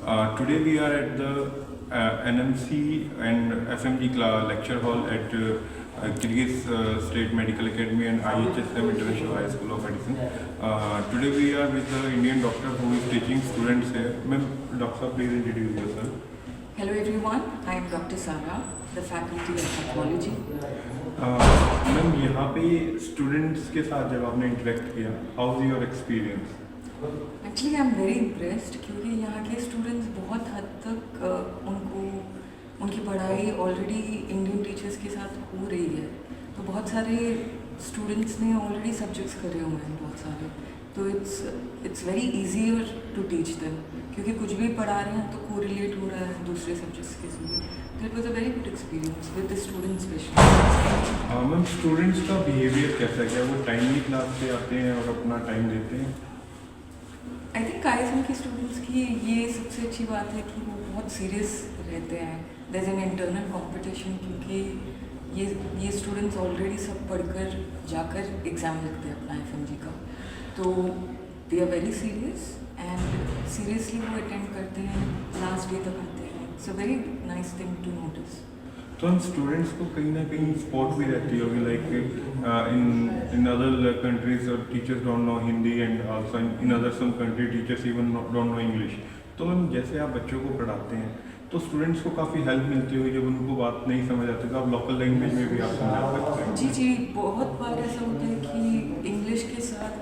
Today we are at the NMC and FMG lecture hall at Kyrgyz State Medical Academy and IHSM International High School of Medicine. Today we are with the Indian doctor who is teaching students here. Ma'am, doctor, please introduce yourself. Hello everyone, I am Dr. Sara, the faculty of pathology. Ma'am यहाँ पे students के साथ जब आपने interact किया, how is your experience? Actually I am very impressed क्योंकि यहाँ के स्टूडेंट्स बहुत हद तक उनकी पढ़ाई ऑलरेडी इंडियन टीचर्स के साथ हो रही है। तो बहुत सारे स्टूडेंट्स ने ऑलरेडी सब्जेक्ट्स करे हुए हैं बहुत सारे, तो it's very easier to teach them क्योंकि कुछ भी पढ़ा रहे हैं तो कोरिलेट हो रहा है दूसरे सब्जेक्ट्स के साथ। तो it was a very good experience with the students specially. Ma'am, students का बिहेवियर कैसा है? क्या वो टाइमली क्लास पे आते हैं और अपना टाइम देते हैं? आई थिंक ISM के स्टूडेंट्स की ये सबसे अच्छी बात है कि वो बहुत सीरियस रहते हैं। There is an internal competition क्योंकि ये स्टूडेंट्स ऑलरेडी सब पढ़कर जाकर एग्ज़ाम लिखते हैं अपना FMG का, तो they are very serious and seriously वो अटेंड करते हैं, लास्ट डे तक आते हैं। It's a very nice thing to notice. तो हम स्टूडेंट्स को कहीं ना कहीं सपोर्ट भी रहती होगी, like in other countries teachers don't know Hindi and also in other some country teachers even don't know English. तो हम जैसे आप बच्चों को पढ़ाते हैं तो स्टूडेंट्स को काफ़ी हेल्प मिलती होगी जब उनको बात नहीं समझ आती तो आप लोकल लैंग्वेज में भी आप समझा सकते हैं। जी, बहुत बार ऐसा होता है कि इंग्लिश के साथ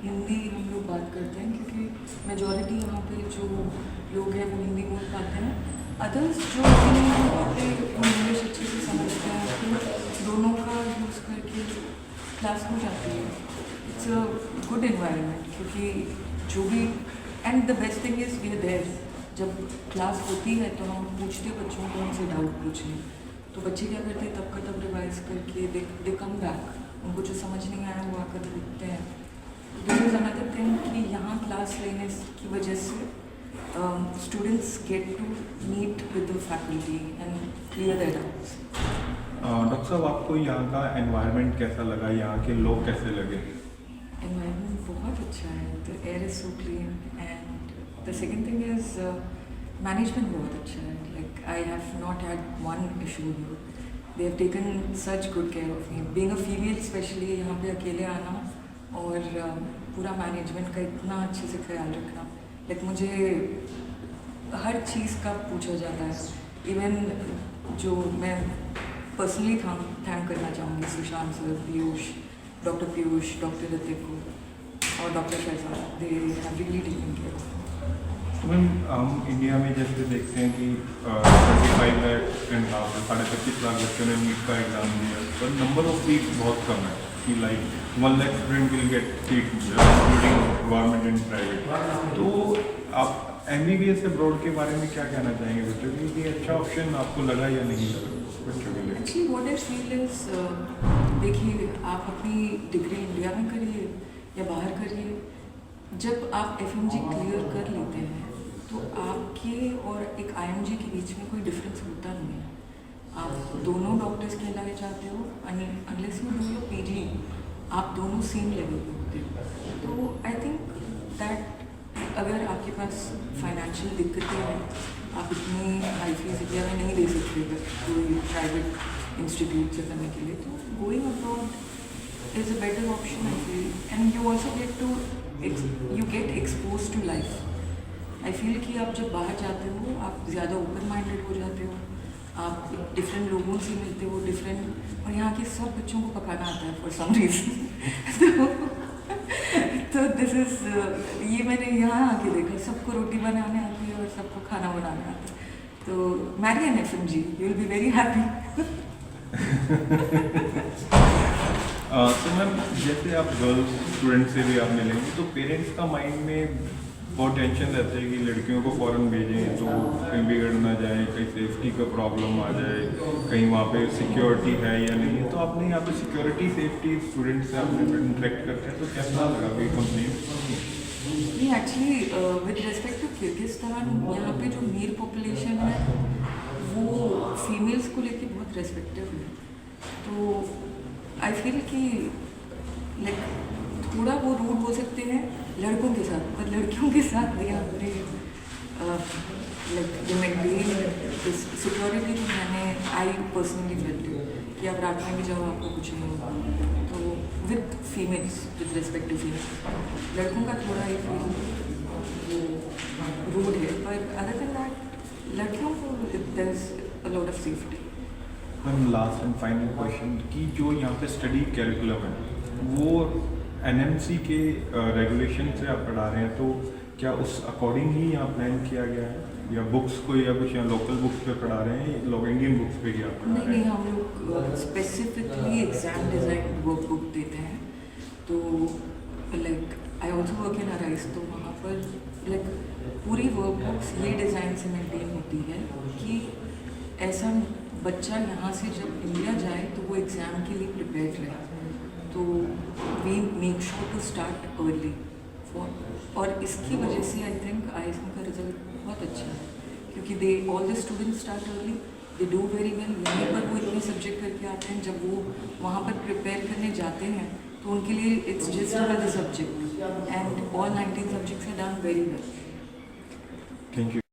हिंदी हम लोग बात करते हैं क्योंकि मेजॉरिटी यहाँ पे जो लोग हैं वो हिंदी बोल पाते हैं। अदर्स जो हिंदी नहीं बोलते वो इंग्लिश अच्छे से समझते हैं, तो दोनों का यूज़ करके क्लास हो जाती है। इट्स अ गुड एनवायरनमेंट क्योंकि जो भी and the best thing is we are there. जब क्लास होती है तो हम पूछते बच्चों को, उनसे डाउट पूछने, तो बच्चे क्या करते हैं तब का तब रिवाइज करके दे कम बैक, उनको जो समझ नहीं आया वो आकर पूछते हैं। दिस इज़ अनदर थिंग कि यहाँ क्लास लेने की वजह से students get to meet with the faculty and clear their doubts. Doctor साहब, आपको यहाँ का एनवायरनमेंट कैसा लगा? यहाँ के लोग कैसे लगे? Environment बहुत अच्छा है, the air is so clean and the second thing is management बहुत अच्छा है. Like I have not had one issue here. They have taken such good care of me. Being a female especially यहाँ पे अकेले आना और पूरा management का इतना अच्छे से ख्याल रखना, लाइक मुझे हर चीज़ का पूछा जाता है। इवन जो मैं पर्सनली थैंक करना चाहूँगी Sushant sir, Piyush, doctor Piyush, doctor Hrithik को और doctor Shahzad, they have really taken care of. तो मैम, हम इंडिया में जैसे देखते हैं कि 25 लाख एंड 25 लाख बच्चों ने नीट का एग्ज़ाम दिया, पर नंबर ऑफ सीट बहुत कम है कि like 1 lakh student will get seat including government and private. तो आप MBBS अब्रॉड के बारे में क्या कहना चाहेंगे बच्चों के लिए? अच्छा ऑप्शन आपको लगा या नहीं लगा बच्चों के लिए? Actually what I feel is, देखिए आप अपनी डिग्री इंडिया में करिए या बाहर करिए, जब आप FMG क्लियर कर लेते हैं तो आपके और एक IMG के बीच में कोई डिफरेंस होता नहीं है। आप दोनों डॉक्टर्स कहलाए जाते हो, unless you do your PG, आप दोनों सेम लेवल पे होते हो। तो आई थिंक दैट अगर आपके पास फाइनेंशियल दिक्कतें हैं, आप इतनी हाई फीस इंडिया में नहीं दे सकते कोई प्राइवेट इंस्टीट्यूट से करने के लिए, तो going abroad is a better option I feel. And you also get expose to life. I feel कि आप जब बाहर जाते हो आप ज़्यादा ओपन माइंडेड हो जाते हो, आप डिफरेंट लोगों से मिलते हो, और यहाँ के सब बच्चों को पकाना आता है फॉर सम रीज़न। तो दिस इज़ ये मैंने यहाँ आके देखा, सबको रोटी बनाने आती है और सबको खाना बनाने आता है। तो marry an FMG, you will be very happy. तो मैम, जैसे आप गर्ल्स स्टूडेंट से भी आप मिलेंगे तो पेरेंट्स का माइंड में बहुत टेंशन रहता है कि लड़कियों को फॉरेन भेजें तो कहीं बिगड़ ना जाए, कहीं सेफ्टी का प्रॉब्लम आ जाए, कहीं वहाँ पे सिक्योरिटी है या नहीं है। तो आपने यहाँ पे सिक्योरिटी सेफ्टी स्टूडेंट से आपने इंटरेक्ट करते हैं तो कैसा लगा कोई कंप्लेंट? नहीं, actually with respect to Kyrgyzstan, यहाँ पे जो मीर पॉपुलेशन है वो फीमेल्स को लेके बहुत रेस्पेक्टिव है। तो आई फील कि लाइक थोड़ा वो रूड हो सकते हैं लड़कों के साथ, पर लड़कियों के साथ नहीं। लाइक जो मेंटेन सिक्योरिटी तो मैंने आई पर्सनली फेल्ट कि आप रात में भी जाओ आपको कुछ नहीं होगा। तो with females, with respect to females, लड़कों का थोड़ा ही वो रूड है, पर अदर देन दैट लड़कियों को there is a lot of safety. Ma'am last and final question कि जो यहाँ पे स्टडी कैरिकुलम है वो एनएमसी के रेगुलेशन से आप पढ़ा रहे हैं, तो क्या उस अकॉर्डिंग ही यहाँ प्लान किया गया है या बुक्स को या कुछ यहाँ लोकल बुक्स पे पढ़ा रहे हैं, लोग इंडियन बुक्स पे ही आप पढ़ा नहीं रहे नहीं, हैं? हम लोग स्पेसिफिकली एग्जाम डिज़ाइन वर्कबुक देते हैं। तो like I also work in arise, तो वहाँ पर लाइक पूरी वर्कबुक्स ये डिज़ाइन से मेंटेन होती है कि ऐसा बच्चा यहाँ से जब इंडिया जाए तो वो एग्ज़ाम के लिए प्रिपेयर्ड रहे। तो we make sure to start early और इसकी वजह से आई थिंक आईएसएम का रिजल्ट बहुत अच्छा है, क्योंकि they all the students start early, they do very well. यहीं पर वो इतने सब्जेक्ट करके आते हैं, जब वो वहाँ पर प्रिपेयर करने जाते हैं तो उनके लिए it's just another subject and all 19 subjects are done very well. Thank you.